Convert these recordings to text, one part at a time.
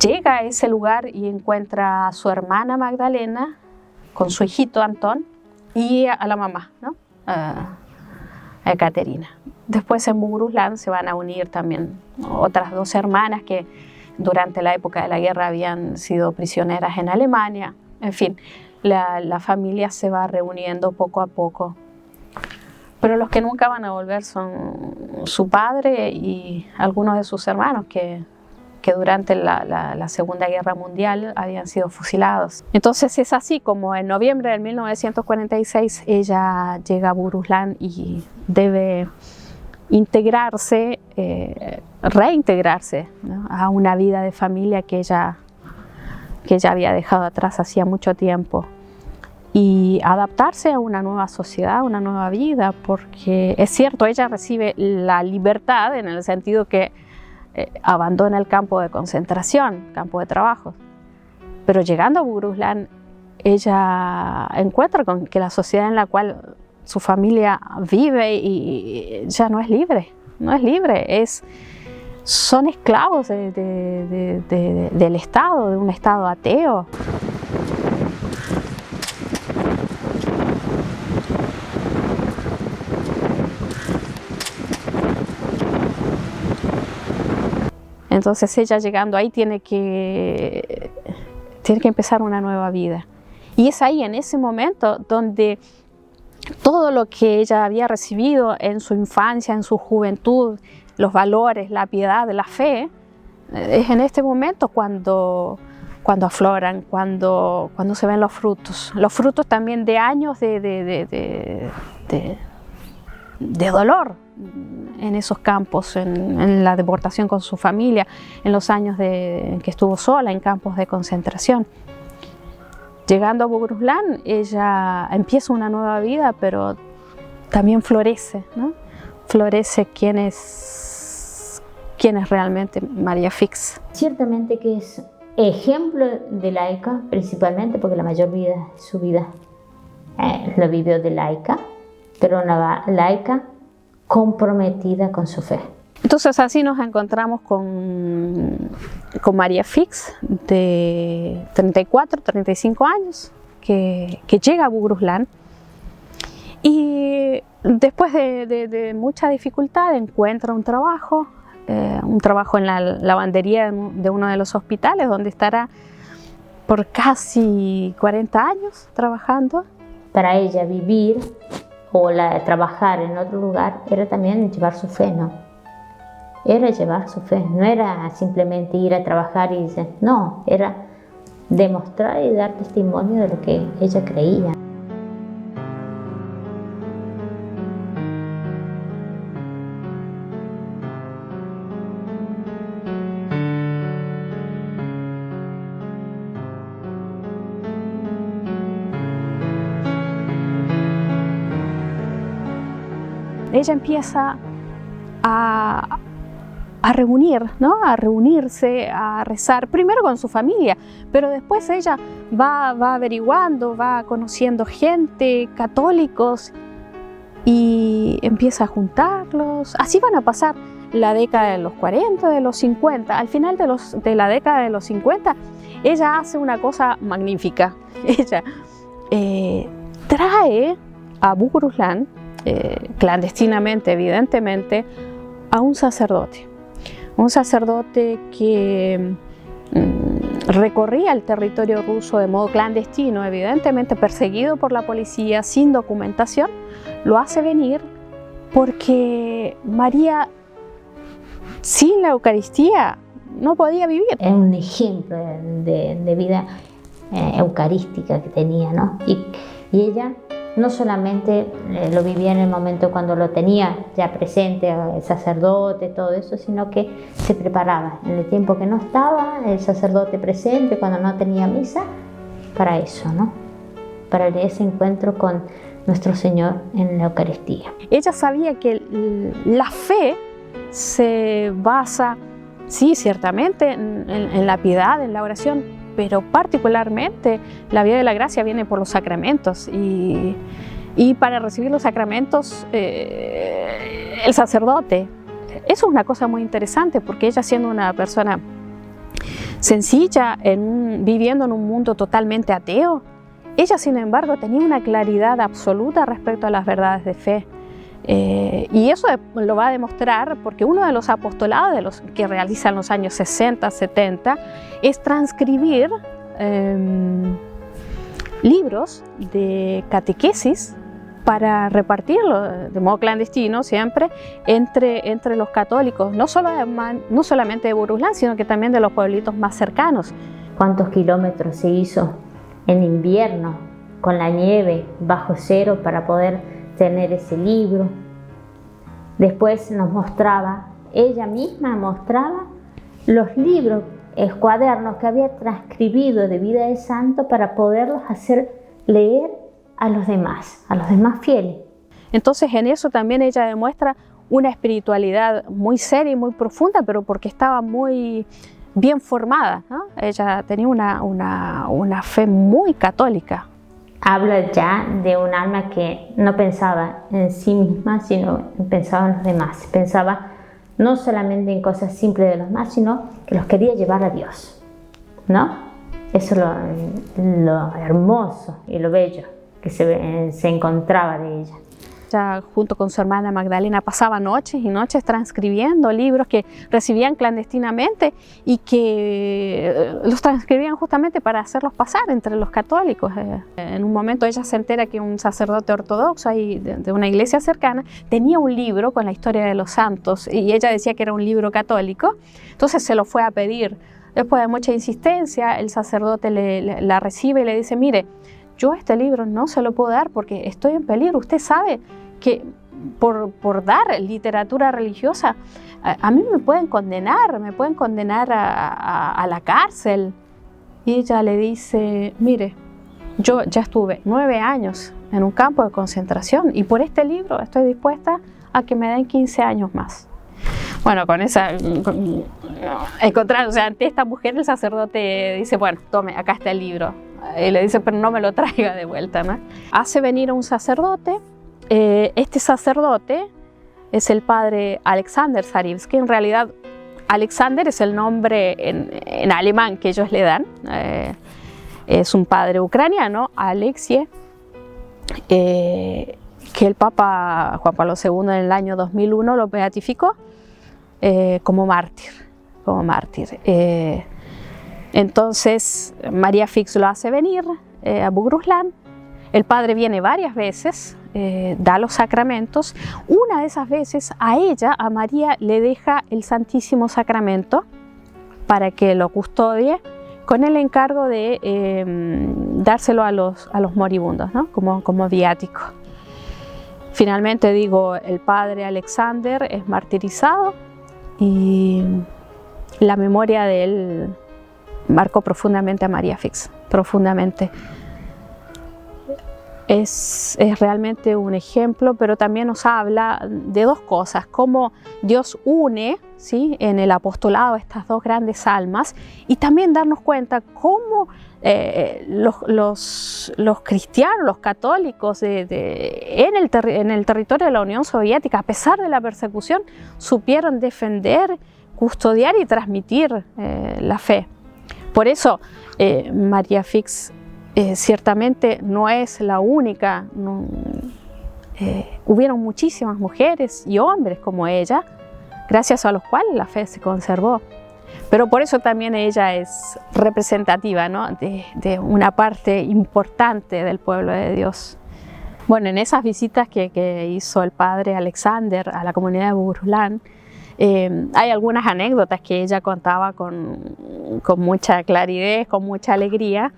Llega a ese lugar y encuentra a su hermana Magdalena con su hijito Antón y a la mamá, ¿no? A Caterina. Después en Bugruslan se van a unir también otras dos hermanas que durante la época de la guerra habían sido prisioneras en Alemania. En fin, la familia se va reuniendo poco a poco. Pero los que nunca van a volver son su padre y algunos de sus hermanos que durante la Segunda Guerra Mundial habían sido fusilados. Entonces es así como en noviembre de 1946 ella llega a Bugruslan y debe integrarse, reintegrarse, ¿no?, a una vida de familia que ella había dejado atrás hacía mucho tiempo y adaptarse a una nueva sociedad, una nueva vida, porque es cierto, ella recibe la libertad en el sentido que abandona el campo de concentración, campo de trabajo. Pero llegando a Bugruslan, ella encuentra con que la sociedad en la cual su familia vive y ya no es libre, son esclavos del Estado, de un Estado ateo. Entonces ella llegando ahí tiene que empezar una nueva vida. Y es ahí, en ese momento, donde todo lo que ella había recibido en su infancia, en su juventud, los valores, la piedad, la fe, es en este momento cuando afloran, cuando se ven los frutos también de años de dolor en esos campos, en la deportación con su familia, en los años en que estuvo sola en campos de concentración. Llegando a Bugruslan, ella empieza una nueva vida, pero también florece, ¿no? Florece quién es realmente María Fix. Ciertamente que es ejemplo de laica, principalmente porque la mayor vida de su vida la vivió de laica, pero una laica comprometida con su fe. Entonces así nos encontramos con María Fix, de 34, 35 años, que llega a Bugruslan y después de mucha dificultad encuentra un trabajo en la lavandería de uno de los hospitales, donde estará por casi 40 años trabajando. Para ella vivir o trabajar en otro lugar era también llevar su fe, ¿no? Era llevar su fe, no era simplemente ir a trabajar y decir, no, era demostrar y dar testimonio de lo que ella creía. Ella empieza a reunir, ¿no? A reunirse, a rezar, primero con su familia, pero después ella va averiguando, va conociendo gente, católicos, y empieza a juntarlos. Así van a pasar la década de los 40, de los 50. Al final de la década de los 50, ella hace una cosa magnífica. Ella trae a Bugruslan, clandestinamente, evidentemente, a un sacerdote que recorría el territorio ruso de modo clandestino, evidentemente perseguido por la policía, sin documentación. Lo hace venir porque María, sin la Eucaristía, no podía vivir. Es un ejemplo de vida eucarística que tenía, ¿no? Y Y ella no solamente lo vivía en el momento cuando lo tenía ya presente, el sacerdote, todo eso, sino que se preparaba en el tiempo que no estaba el sacerdote presente, cuando no tenía misa, para eso, ¿no? Para ese encuentro con nuestro Señor en la Eucaristía. Ella sabía que la fe se basa, sí, ciertamente, en la piedad, en la oración, pero particularmente la vida de la gracia viene por los sacramentos y para recibir los sacramentos el sacerdote. Eso es una cosa muy interesante porque ella, siendo una persona sencilla, viviendo en un mundo totalmente ateo, ella, sin embargo, tenía una claridad absoluta respecto a las verdades de fe. Y eso lo va a demostrar porque uno de los apostolados de los que realizan los años 60, 70 es transcribir libros de catequesis para repartirlo de modo clandestino siempre entre los católicos, no solamente de Buruslán, sino que también de los pueblitos más cercanos. ¿Cuántos kilómetros se hizo en invierno con la nieve bajo cero para poder tener ese libro? Después nos mostraba, ella misma mostraba los libros, cuadernos que había transcribido de vida de santo para poderlos hacer leer a los demás fieles. Entonces en eso también ella demuestra una espiritualidad muy seria y muy profunda, pero porque estaba muy bien formada, ¿no? Ella tenía una fe muy católica. Habla ya de un alma que no pensaba en sí misma, sino pensaba en los demás. Pensaba no solamente en cosas simples de los demás, sino que los quería llevar a Dios, ¿no? Eso es lo hermoso y lo bello que se encontraba de ella. Ella, junto con su hermana Magdalena, pasaba noches y noches transcribiendo libros que recibían clandestinamente y que los transcribían justamente para hacerlos pasar entre los católicos. En un momento ella se entera que un sacerdote ortodoxo ahí de una iglesia cercana tenía un libro con la historia de los santos y ella decía que era un libro católico, entonces se lo fue a pedir. Después de mucha insistencia, el sacerdote la recibe y le dice: mire, yo este libro no se lo puedo dar porque estoy en peligro. Usted sabe que por dar literatura religiosa a mí me pueden condenar a la cárcel. Y ella le dice: mire, yo ya estuve 9 años en un campo de concentración y por este libro estoy dispuesta a que me den 15 años más. Bueno, encontrándose ante esta mujer, el sacerdote dice: bueno, tome, acá está el libro. Y le dice: pero no me lo traiga de vuelta, ¿no? Hace venir a un sacerdote. Este sacerdote es el padre Alexander Zarivsky. En realidad, Alexander es el nombre en alemán que ellos le dan. Es un padre ucraniano, Alexie, que el Papa Juan Pablo II en el año 2001 lo beatificó como mártir. Entonces María Fix lo hace venir a Bugruslan. El padre viene varias veces, da los sacramentos. Una de esas veces a ella, a María, le deja el Santísimo Sacramento para que lo custodie, con el encargo de dárselo a los moribundos, ¿no? como viático. Finalmente, el padre Alexander es martirizado y la memoria de él marcó profundamente a María Fix, profundamente. Es realmente un ejemplo, pero también nos habla de dos cosas: cómo Dios une, ¿sí?, en el apostolado estas dos grandes almas, y también darnos cuenta cómo los cristianos, los católicos en el territorio de la Unión Soviética, a pesar de la persecución, supieron defender, custodiar y transmitir la fe. Por eso María Fix ciertamente no es la única. Hubieron muchísimas mujeres y hombres como ella, gracias a los cuales la fe se conservó. Pero por eso también ella es representativa, ¿no?, de una parte importante del pueblo de Dios. Bueno, en esas visitas que hizo el padre Alexander a la comunidad de Bugruslan, hay algunas anécdotas que ella contaba con mucha claridad, con mucha alegría,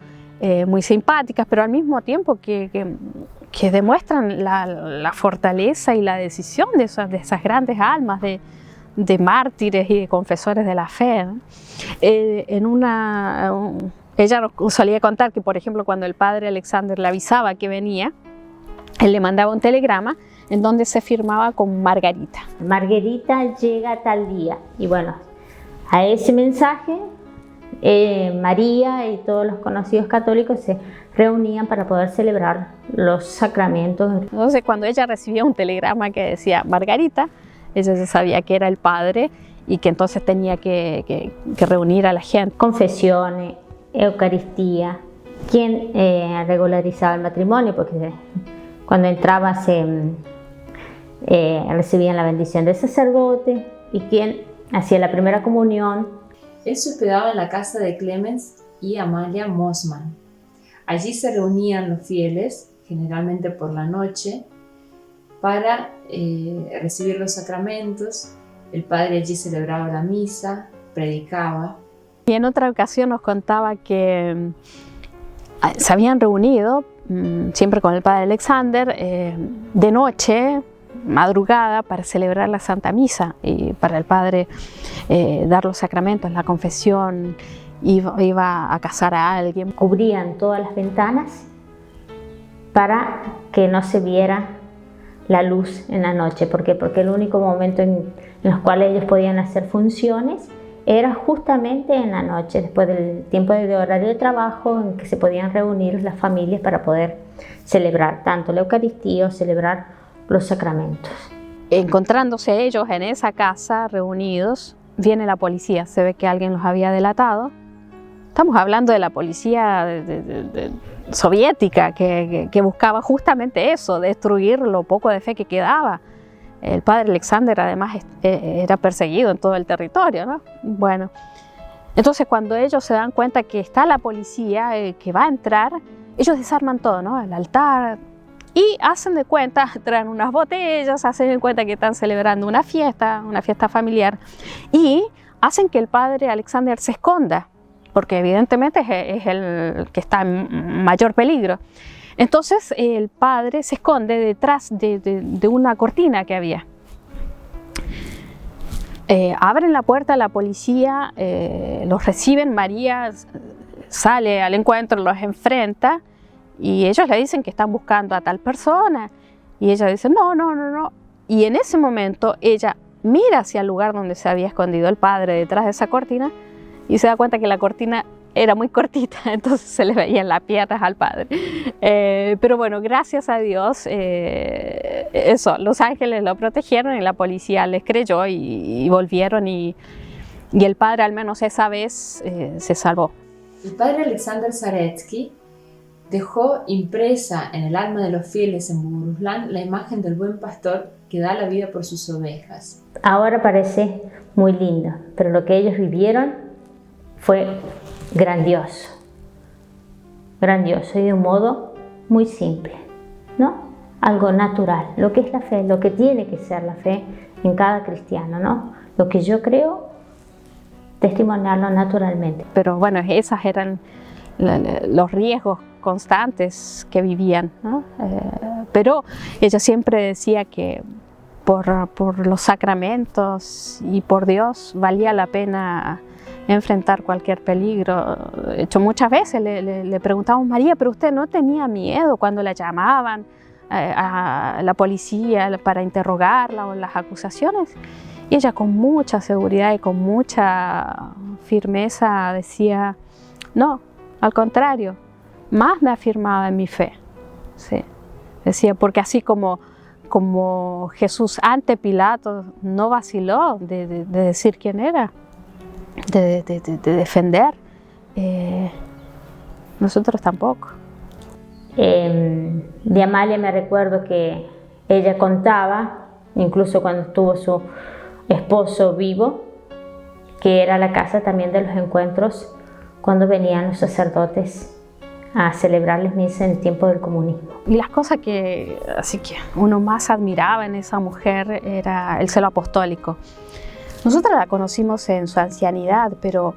muy simpáticas, pero al mismo tiempo que demuestran la fortaleza y la decisión de esas grandes almas de mártires y de confesores de la fe, ¿no? Ella nos solía contar que, por ejemplo, cuando el padre Alexander le avisaba que venía, él le mandaba un telegrama en donde se firmaba con Margarita. Margarita llega tal día. Y bueno, a ese mensaje María y todos los conocidos católicos se reunían para poder celebrar los sacramentos. Entonces, cuando ella recibía un telegrama que decía Margarita, ella ya sabía que era el padre y que entonces tenía que reunir a la gente. Confesiones, Eucaristía, quien regularizaba el matrimonio, porque cuando entraba recibían la bendición del sacerdote, y quien hacía la primera comunión. Él se hospedaba en la casa de Clemens y Amalia Mossman. Allí se reunían los fieles, generalmente por la noche, para recibir los sacramentos. El padre allí celebraba la misa, predicaba. Y en otra ocasión nos contaba que se habían reunido, siempre con el padre Alexander, de noche, madrugada, para celebrar la Santa Misa y para el padre dar los sacramentos, la confesión, iba a casar a alguien. Cubrían todas las ventanas para que no se viera la luz en la noche. ¿Por qué? Porque el único momento en los cuales ellos podían hacer funciones era justamente en la noche, después del tiempo de horario de trabajo, en que se podían reunir las familias para poder celebrar tanto la Eucaristía o celebrar los sacramentos. Encontrándose ellos en esa casa reunidos, viene la policía, se ve que alguien los había delatado. Estamos hablando de la policía soviética que buscaba justamente eso, destruir lo poco de fe que quedaba. El padre Alexander además era perseguido en todo el territorio, ¿no? Bueno, entonces cuando ellos se dan cuenta que está la policía que va a entrar, ellos desarman todo, ¿no? El altar, y hacen de cuenta, traen unas botellas, hacen de cuenta que están celebrando una fiesta familiar, y hacen que el padre Alexander se esconda, porque evidentemente es el que está en mayor peligro. Entonces el padre se esconde detrás de una cortina que había. Abren la puerta, la policía los reciben, María sale al encuentro, los enfrenta, y ellos le dicen que están buscando a tal persona, y ella dice no. Y en ese momento ella mira hacia el lugar donde se había escondido el padre, detrás de esa cortina, y se da cuenta que la cortina era muy cortita, entonces se le veían las piernas al padre. Pero bueno, gracias a Dios, los ángeles lo protegieron y la policía les creyó y volvieron, y el padre al menos esa vez se salvó. El padre Alexander Zaretsky dejó impresa en el alma de los fieles en Bogoslán la imagen del buen pastor que da la vida por sus ovejas. Ahora parece muy lindo, pero lo que ellos vivieron fue grandioso y de un modo muy simple, ¿no? Algo natural, lo que es la fe, lo que tiene que ser la fe en cada cristiano, ¿no? Lo que yo creo, testimoniarlo naturalmente. Pero bueno, esos eran los riesgos constantes que vivían, ¿no? Pero ella siempre decía que por los sacramentos y por Dios valía la pena enfrentar cualquier peligro. De hecho, muchas veces le preguntamos: María, ¿pero usted no tenía miedo cuando la llamaban a la policía para interrogarla o las acusaciones? Y ella, con mucha seguridad y con mucha firmeza, decía: no, al contrario, más me afirmaba en mi fe. Sí. Decía, porque así como Jesús ante Pilato no vaciló de decir quién era, de defender, nosotros tampoco. De Amalia me recuerdo que ella contaba, incluso cuando estuvo su esposo vivo, que era la casa también de los encuentros cuando venían los sacerdotes a celebrarles misa en el tiempo del comunismo. Y las cosas que uno más admiraba en esa mujer era el celo apostólico. Nosotros la conocimos en su ancianidad, pero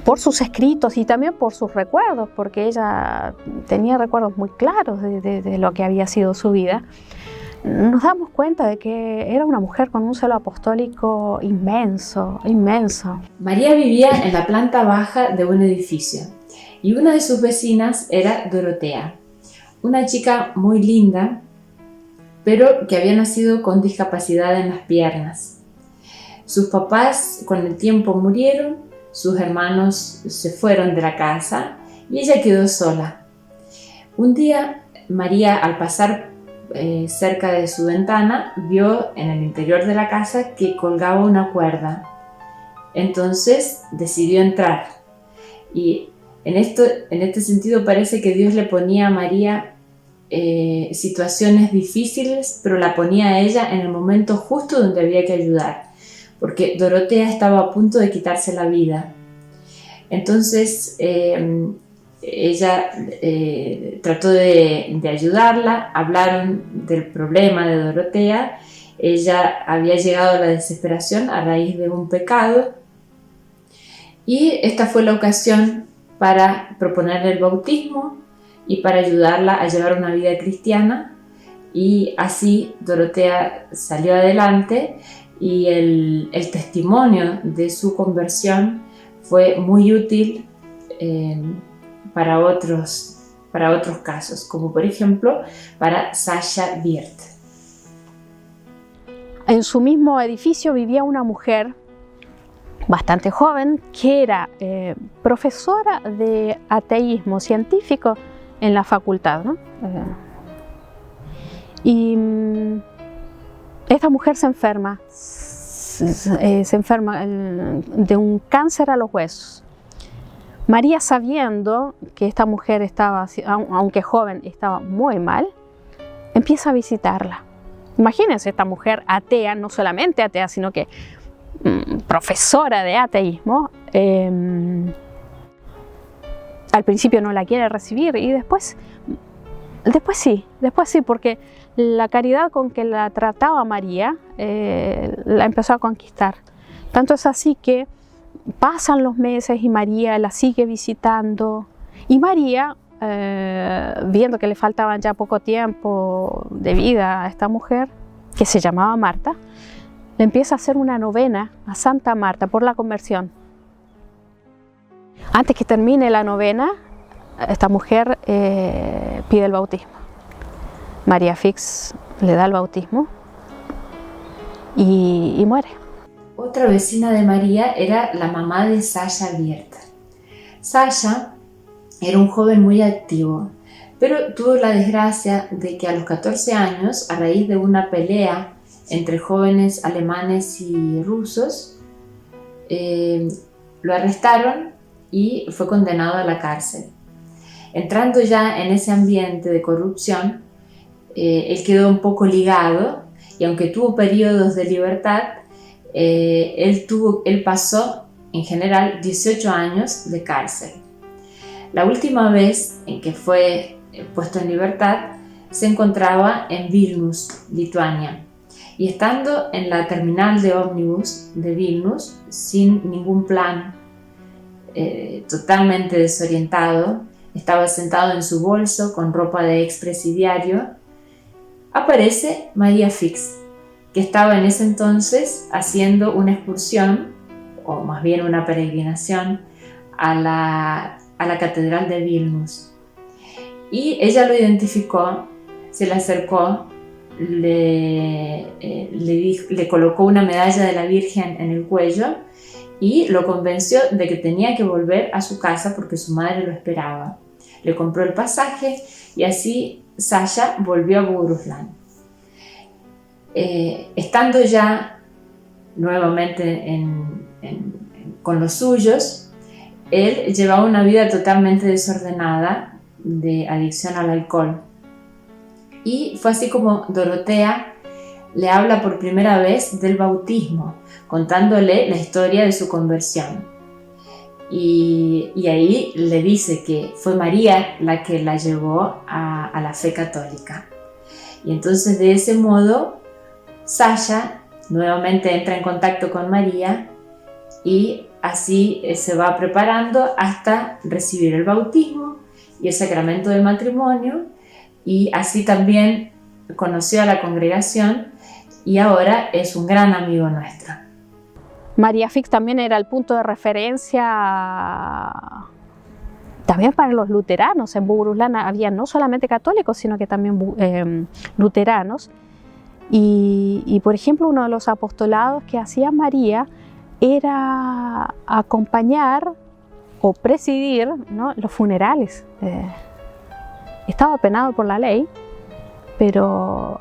por sus escritos y también por sus recuerdos, porque ella tenía recuerdos muy claros de lo que había sido su vida, nos damos cuenta de que era una mujer con un celo apostólico inmenso, inmenso. María vivía en la planta baja de un edificio y una de sus vecinas era Dorotea, una chica muy linda, pero que había nacido con discapacidad en las piernas. Sus papás con el tiempo murieron, sus hermanos se fueron de la casa y ella quedó sola. Un día, María, al pasar cerca de su ventana, vio en el interior de la casa que colgaba una cuerda. Entonces decidió entrar. Y en este sentido parece que Dios le ponía a María situaciones difíciles, pero la ponía a ella en el momento justo donde había que ayudar, porque Dorotea estaba a punto de quitarse la vida. Entonces ella trató de ayudarla, hablaron del problema de Dorotea. Ella había llegado a la desesperación a raíz de un pecado y esta fue la ocasión para proponerle el bautismo y para ayudarla a llevar una vida cristiana, y así Dorotea salió adelante y el testimonio de su conversión fue muy útil para otros casos, como por ejemplo para Sasha Wirth. En su mismo edificio vivía una mujer bastante joven que era profesora de ateísmo científico en la facultad, ¿no? Y esta mujer se enferma de un cáncer a los huesos. María, sabiendo que esta mujer estaba, aunque joven, estaba muy mal, empieza a visitarla. Imagínense, esta mujer atea, no solamente atea, sino que profesora de ateísmo, al principio no la quiere recibir y después sí, porque la caridad con que la trataba María la empezó a conquistar. Tanto es así que pasan los meses y María la sigue visitando, y María, viendo que le faltaban ya poco tiempo de vida a esta mujer, que se llamaba Marta, le empieza a hacer una novena a Santa Marta por la conversión. Antes que termine la novena, esta mujer pide el bautismo. María Fix le da el bautismo y muere. Otra vecina de María era la mamá de Sasha Wirth. Sasha era un joven muy activo, pero tuvo la desgracia de que a los 14 años, a raíz de una pelea entre jóvenes alemanes y rusos, lo arrestaron y fue condenado a la cárcel. Entrando ya en ese ambiente de corrupción, él quedó un poco ligado, y aunque tuvo periodos de libertad, él pasó en general 18 años de cárcel. La última vez en que fue puesto en libertad se encontraba en Vilnius, Lituania, y estando en la terminal de ómnibus de Vilnius, sin ningún plan, totalmente desorientado, estaba sentado en su bolso con ropa de expresidiario, aparece María Fix, que estaba en ese entonces haciendo una excursión, o más bien una peregrinación, a la catedral de Vilnius. Y ella lo identificó, se le acercó, le colocó una medalla de la Virgen en el cuello y lo convenció de que tenía que volver a su casa porque su madre lo esperaba. Le compró el pasaje y así Sasha volvió a Bohuslán. Estando ya nuevamente con los suyos, él llevaba una vida totalmente desordenada de adicción al alcohol. Y fue así como Dorotea le habla por primera vez del bautismo, contándole la historia de su conversión. Y ahí le dice que fue María la que la llevó a la fe católica. Y entonces de ese modo Sasha nuevamente entra en contacto con María y así se va preparando hasta recibir el bautismo y el sacramento del matrimonio, y así también conoció a la congregación y ahora es un gran amigo nuestro. María Fix también era el punto de referencia también para los luteranos. En Buguruslán había no solamente católicos, sino que también luteranos. Y por ejemplo, uno de los apostolados que hacía María era acompañar o presidir, ¿no?, los funerales. Estaba penado por la ley, pero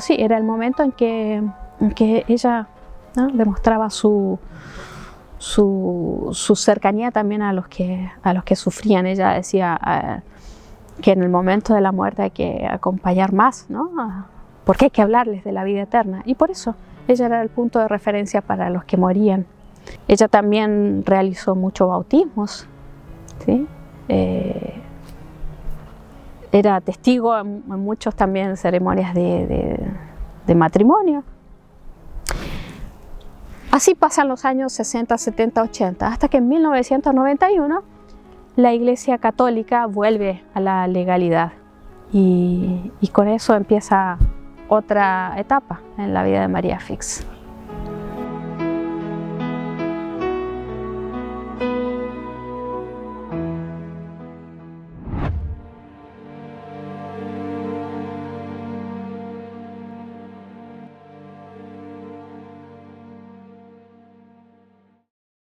sí, era el momento en que ella, ¿no?, demostraba su cercanía también a los que sufrían. Ella decía que en el momento de la muerte hay que acompañar más, ¿no?, porque hay que hablarles de la vida eterna, y por eso ella era el punto de referencia para los que morían. Ella también realizó muchos bautismos, ¿sí? Era testigo en muchas también ceremonias de matrimonio. Así pasan los años 60, 70, 80, hasta que en 1991 la Iglesia Católica vuelve a la legalidad, y con eso empieza otra etapa en la vida de María Fix.